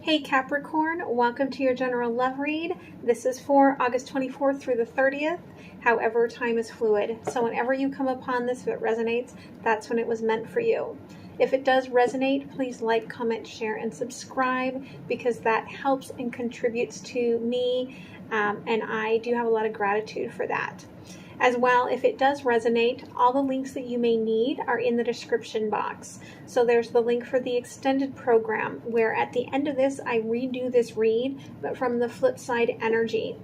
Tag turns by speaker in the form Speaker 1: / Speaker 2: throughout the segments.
Speaker 1: Hey Capricorn, welcome to your general love read. This is for August 24th through the 30th. However, time is fluid. So whenever you come upon this, if it resonates, that's when it was meant for you. If it does resonate, please like, comment, share, and subscribe because that helps and contributes to me. And I do have a lot of gratitude for that. As well, if it does resonate, all the links that you may need are in the description box. So there's the link for the extended program, where at the end of this, I redo this read, but from the flip side energy.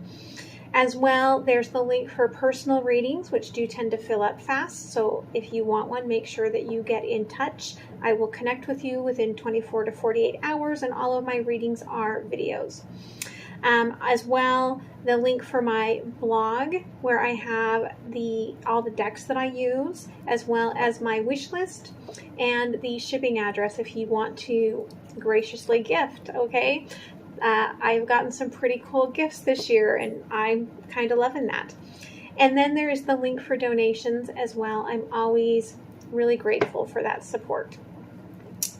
Speaker 1: As well, there's the link for personal readings, which do tend to fill up fast. So if you want one, make sure that you get in touch. I will connect with you within 24 to 48 hours, and all of my readings are videos. As well, the link for my blog, where I have all the decks that I use, as well as my wish list and the shipping address if you want to graciously gift, okay? I've gotten some pretty cool gifts this year, and I'm kind of loving that. And then there is the link for donations as well. I'm always really grateful for that support.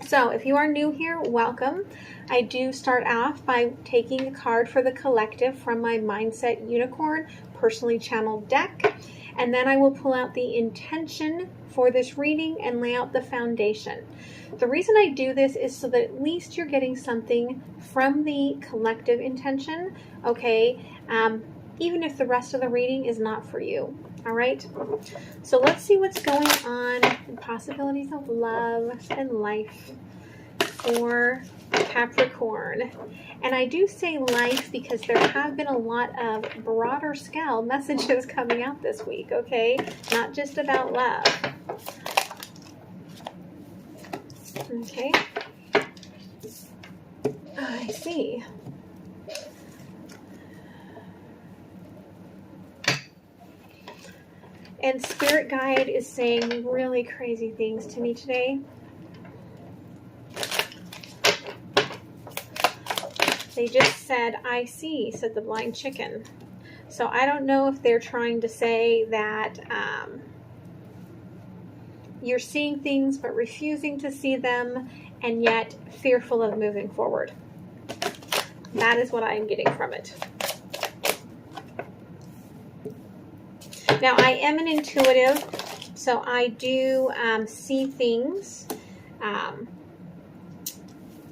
Speaker 1: So if you are new here, welcome. I do start off by taking a card for the collective from my Mindset Unicorn personally channeled deck, and then I will pull out the intention for this reading and lay out the foundation. The reason I do this is so that at least you're getting something from the collective intention, okay? Even if the rest of the reading is not for you. All right, so let's see what's going on in possibilities of love and life for Capricorn. And I do say life because there have been a lot of broader scale messages coming out this week, okay? Not just about love. Okay. I see. And Spirit Guide is saying really crazy things to me today. They just said, I see, said the blind chicken. So I don't know if they're trying to say that you're seeing things but refusing to see them and yet fearful of moving forward. That is what I am getting from it. Now, I am an intuitive, so I do see things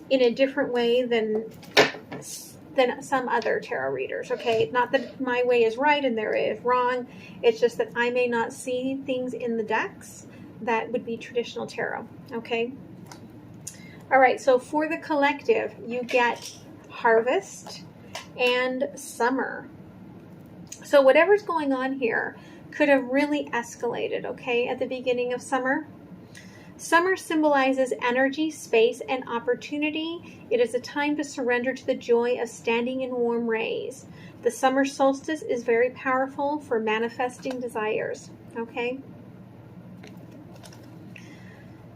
Speaker 1: in a different way than some other tarot readers, okay? Not that my way is right and their is wrong. It's just that I may not see things in the decks that would be traditional tarot, okay? All right, so for the collective, you get harvest and summer. So whatever's going on here could have really escalated, okay, at the beginning of summer. Summer symbolizes energy, space, and opportunity. It is a time to surrender to the joy of standing in warm rays. The summer solstice is very powerful for manifesting desires, okay?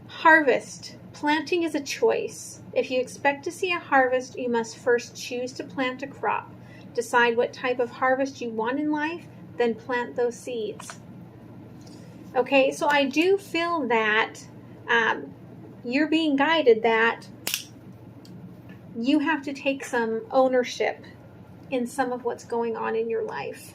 Speaker 1: Harvest. Planting is a choice. If you expect to see a harvest, you must first choose to plant a crop. Decide what type of harvest you want in life, then plant those seeds. Okay, so I do feel that you're being guided that you have to take some ownership in some of what's going on in your life.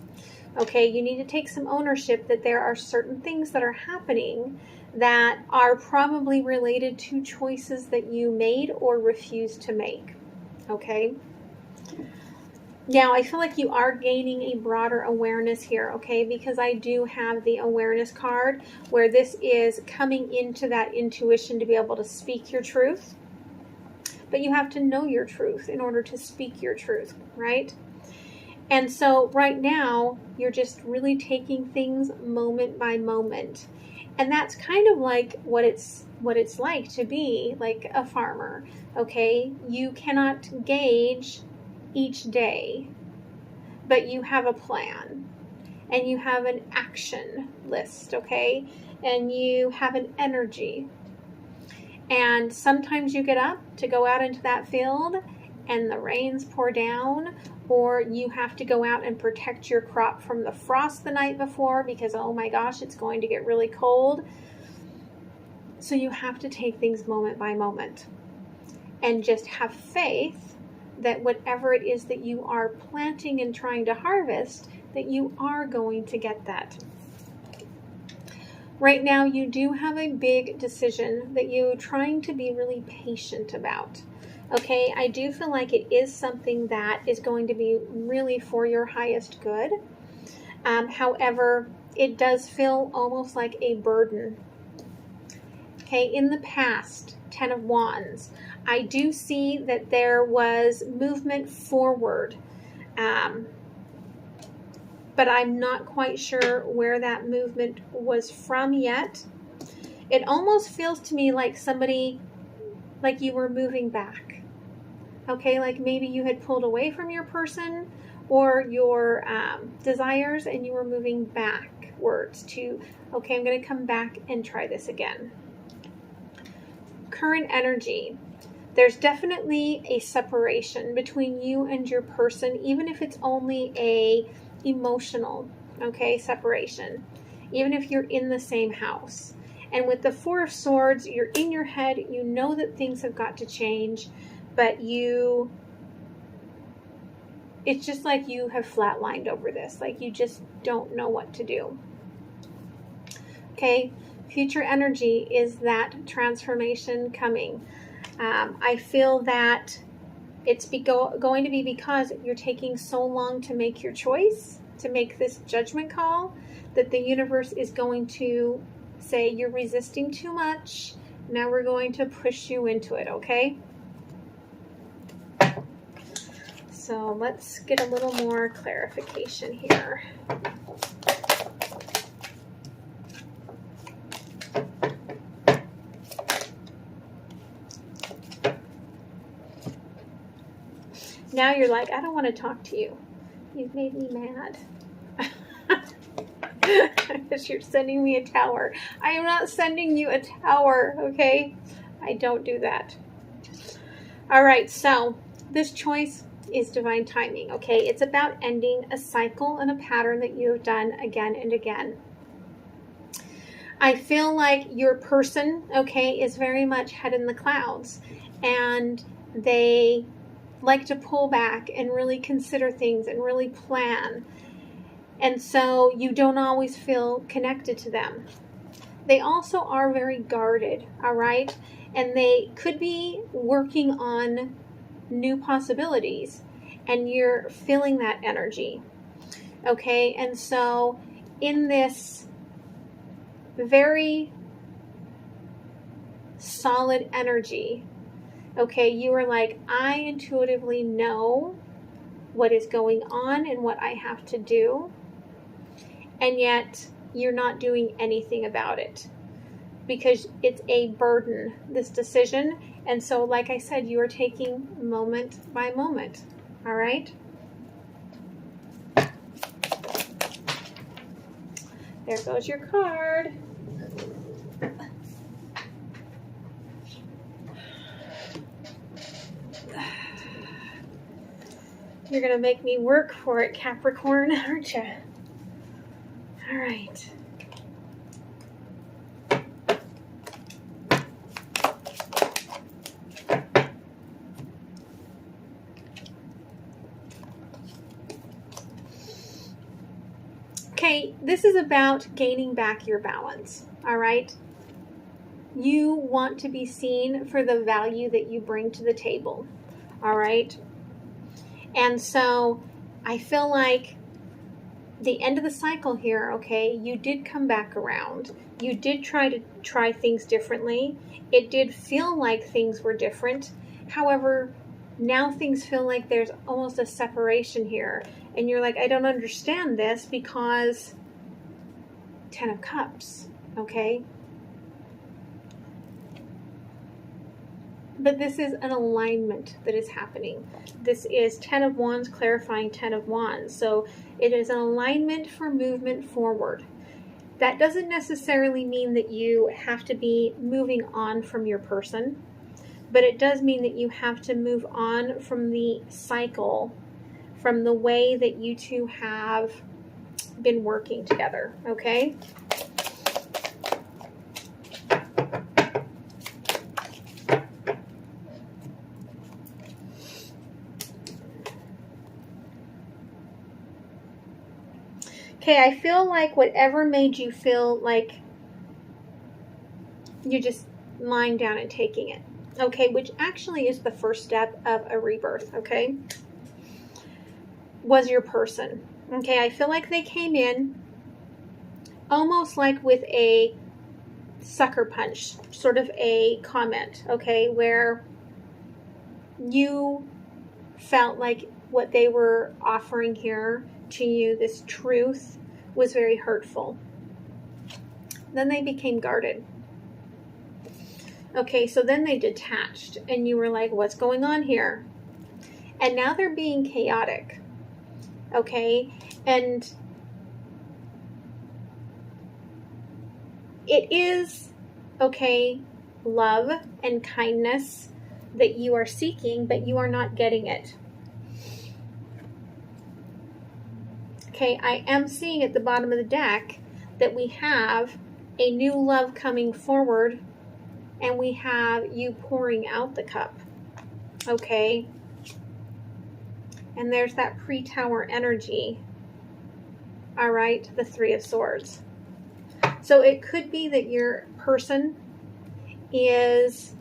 Speaker 1: Okay, you need to take some ownership that there are certain things that are happening that are probably related to choices that you made or refused to make. Okay? Now, I feel like you are gaining a broader awareness here, okay? Because I do have the awareness card where this is coming into that intuition to be able to speak your truth. But you have to know your truth in order to speak your truth, right? And so right now, you're just really taking things moment by moment. And that's kind of like what it's like to be like a farmer, okay? You cannot gauge each day, but you have a plan and you have an action list, okay? And you have an energy. And sometimes you get up to go out into that field and the rains pour down, or you have to go out and protect your crop from the frost the night before because, oh my gosh, it's going to get really cold. So you have to take things moment by moment and just have faith that whatever it is that you are planting and trying to harvest, that you are going to get that. Right now, you do have a big decision that you're trying to be really patient about. Okay, I do feel like it is something that is going to be really for your highest good. However, it does feel almost like a burden. Okay, in the past, 10 of Wands, I do see that there was movement forward. But I'm not quite sure where that movement was from yet. It almost feels to me like somebody, like you were moving back. Okay, like maybe you had pulled away from your person or your desires and you were moving backwards to, okay, I'm going to come back and try this again. Current energy. There's definitely a separation between you and your person, even if it's only a emotional, okay, separation, even if you're in the same house. And with the Four of Swords, you're in your head, you know that things have got to change, but it's just like you have flatlined over this, like you just don't know what to do. Okay, future energy is that transformation coming. I feel that it's going to be because you're taking so long to make your choice, to make this judgment call, that the universe is going to say you're resisting too much. Now we're going to push you into it, okay? So let's get a little more clarification here. Now you're like, I don't want to talk to you. You've made me mad. Because you're sending me a tower. I am not sending you a tower, okay? I don't do that. All right, so this choice is divine timing, okay? It's about ending a cycle and a pattern that you have done again and again. I feel like your person, okay, is very much head in the clouds, and they like to pull back and really consider things and really plan. And so you don't always feel connected to them. They also are very guarded, all right? And they could be working on new possibilities, and you're feeling that energy, okay? And so in this very solid energy, okay, you are like, I intuitively know what is going on and what I have to do, and yet you're not doing anything about it because it's a burden, this decision. And so, like I said, you are taking moment by moment, all right? There goes your card. You're going to make me work for it, Capricorn, aren't you? All right. Okay, this is about gaining back your balance, all right? You want to be seen for the value that you bring to the table, all right? And so I feel like the end of the cycle here, okay, you did come back around. You did try things differently. It did feel like things were different. However, now things feel like there's almost a separation here. And you're like, I don't understand this because 10 of Cups, okay? But this is an alignment that is happening. This is 10 of Wands clarifying 10 of Wands. So it is an alignment for movement forward. That doesn't necessarily mean that you have to be moving on from your person, but it does mean that you have to move on from the cycle, from the way that you two have been working together, okay? Okay, I feel like whatever made you feel like you're just lying down and taking it. Okay, which actually is the first step of a rebirth, okay, was your person. Okay, I feel like they came in almost like with a sucker punch, sort of a comment, okay, where you felt like what they were offering here to you, this truth, was very hurtful. Then they became guarded. Okay, so then they detached, and you were like, what's going on here? And now they're being chaotic. Okay, and it is, okay, love and kindness that you are seeking, but you are not getting it. Okay, I am seeing at the bottom of the deck that we have a new love coming forward, and we have you pouring out the cup. Okay, and there's that pre-tower energy. All right, the Three of Swords. So it could be that your person is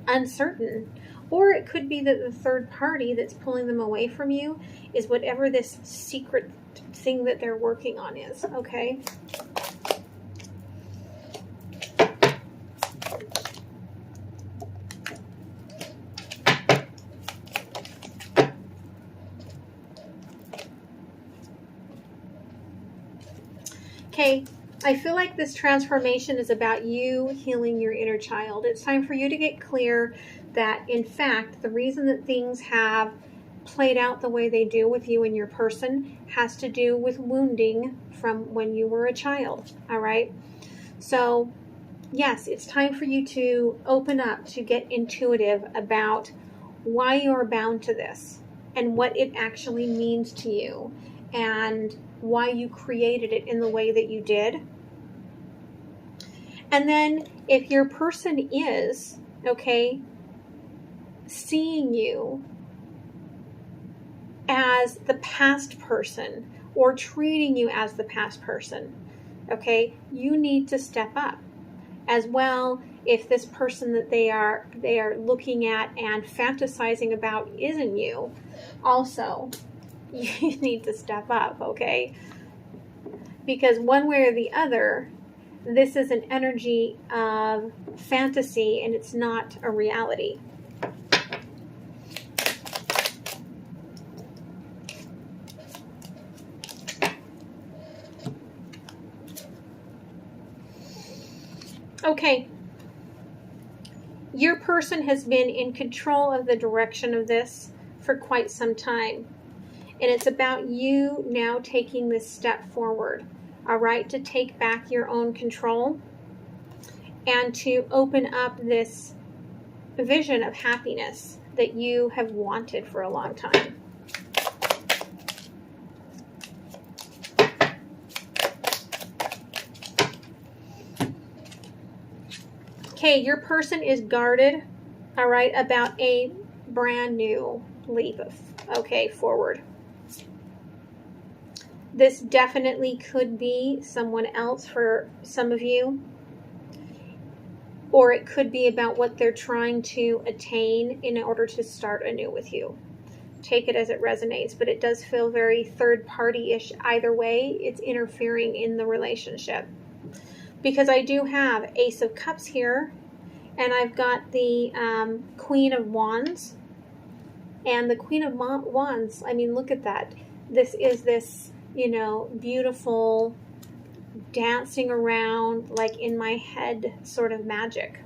Speaker 1: uncertain, or it could be that the third party that's pulling them away from you is whatever this secret thing that they're working on is. Okay. Okay, I feel like this transformation is about you healing your inner child. It's time for you to get clear that, in fact, the reason that things have played out the way they do with you and your person has to do with wounding from when you were a child. All right? So, yes, it's time for you to open up, to get intuitive about why you're bound to this and what it actually means to you, and why you created it in the way that you did. And then if your person is, okay, seeing you as the past person or treating you as the past person, okay, you need to step up as well. If this person that they are looking at and fantasizing about isn't you, also you need to step up, okay? Because one way or the other, this is an energy of fantasy and it's not a reality. Okay. Your person has been in control of the direction of this for quite some time. And it's about you now taking this step forward, all right, to take back your own control and to open up this vision of happiness that you have wanted for a long time. Okay, your person is guarded, all right, about a brand new leap of, okay, forward. This definitely could be someone else for some of you, or it could be about what they're trying to attain in order to start anew with you. Take it as it resonates, but it does feel very third party-ish either way. It's interfering in the relationship. Because I do have Ace of Cups here, and I've got the Queen of Wands. And the Queen of Wands, I mean, look at that. This is this, you know, beautiful dancing around like in my head sort of magic.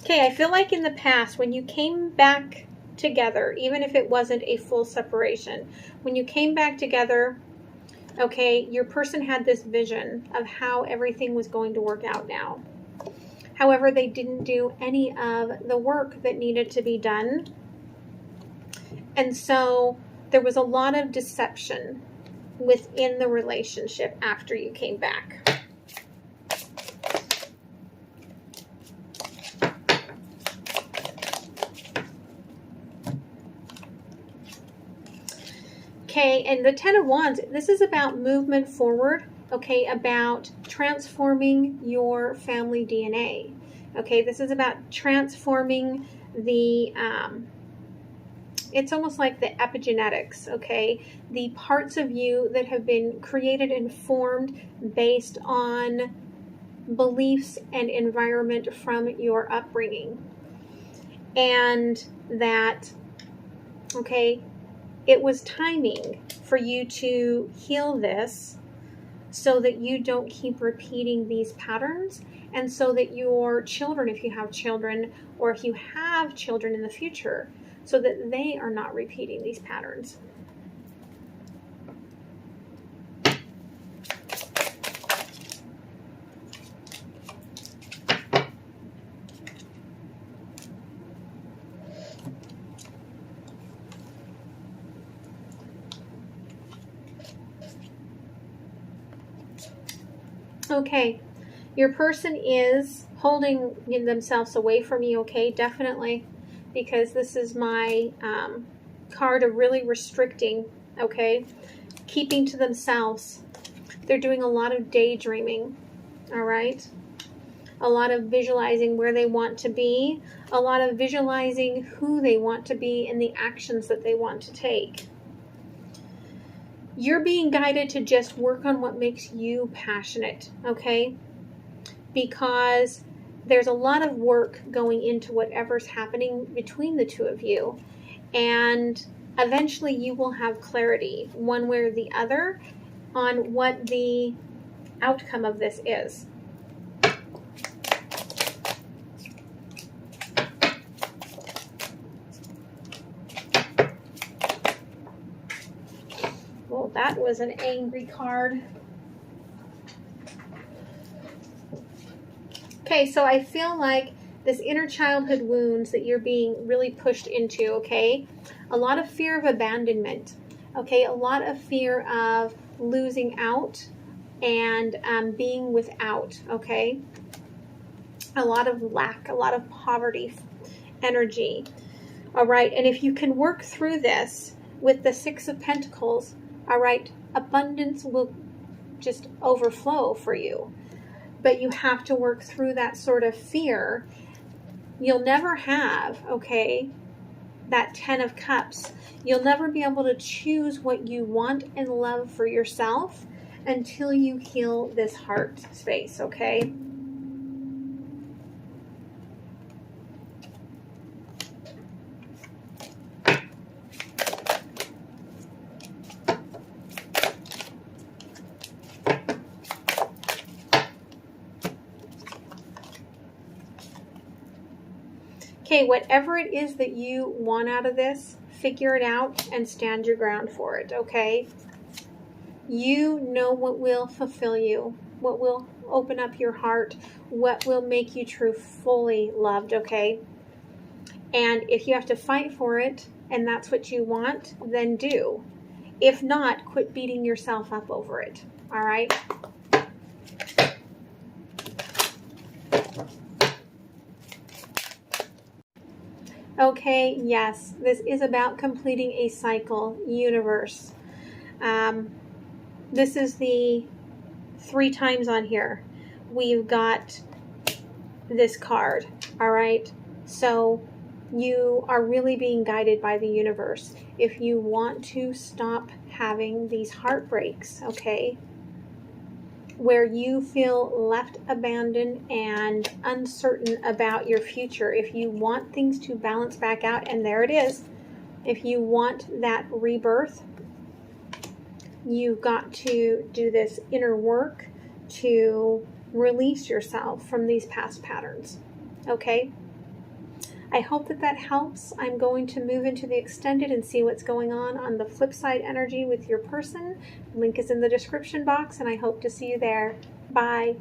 Speaker 1: Okay, I feel like in the past when you came back together, even if it wasn't a full separation, when you came back together, okay, your person had this vision of how everything was going to work out now. However, they didn't do any of the work that needed to be done. And so there was a lot of deception within the relationship after you came back. Okay, and the Ten of Wands, this is about movement forward, okay, about transforming your family DNA. Okay, this is about transforming the, it's almost like the epigenetics, okay, the parts of you that have been created and formed based on beliefs and environment from your upbringing. And that, okay, it was timing for you to heal this so that you don't keep repeating these patterns, and so that your children, if you have children, or if you have children in the future, so that they are not repeating these patterns. Okay, your person is holding themselves away from you, okay, definitely, because this is my card of really restricting, okay, keeping to themselves. They're doing a lot of daydreaming, all right, a lot of visualizing where they want to be, a lot of visualizing who they want to be and the actions that they want to take. You're being guided to just work on what makes you passionate, okay? Because there's a lot of work going into whatever's happening between the two of you. And eventually you will have clarity, one way or the other, on what the outcome of this is. Well, that was an angry card. Okay, so I feel like this inner childhood wounds that you're being really pushed into, okay? A lot of fear of abandonment, okay? A lot of fear of losing out and being without, okay? A lot of lack, a lot of poverty energy, all right? And if you can work through this with the Six of Pentacles, all right, abundance will just overflow for you. But you have to work through that sort of fear. You'll never have, okay, that 10 of Cups. You'll never be able to choose what you want and love for yourself until you heal this heart space, okay? Okay, whatever it is that you want out of this, figure it out and stand your ground for it, okay? You know what will fulfill you, what will open up your heart, what will make you fully loved, okay? And if you have to fight for it and that's what you want, then do. If not, quit beating yourself up over it, all right? Okay, yes, this is about completing a cycle, universe. This is the 3 times on here. We've got this card, all right? So you are really being guided by the universe. If you want to stop having these heartbreaks, okay, where you feel left abandoned and uncertain about your future, if you want things to balance back out, and there it is, if you want that rebirth, you've got to do this inner work to release yourself from these past patterns, okay? I hope that that helps. I'm going to move into the extended and see what's going on the flip side energy with your person. Link is in the description box, and I hope to see you there. Bye.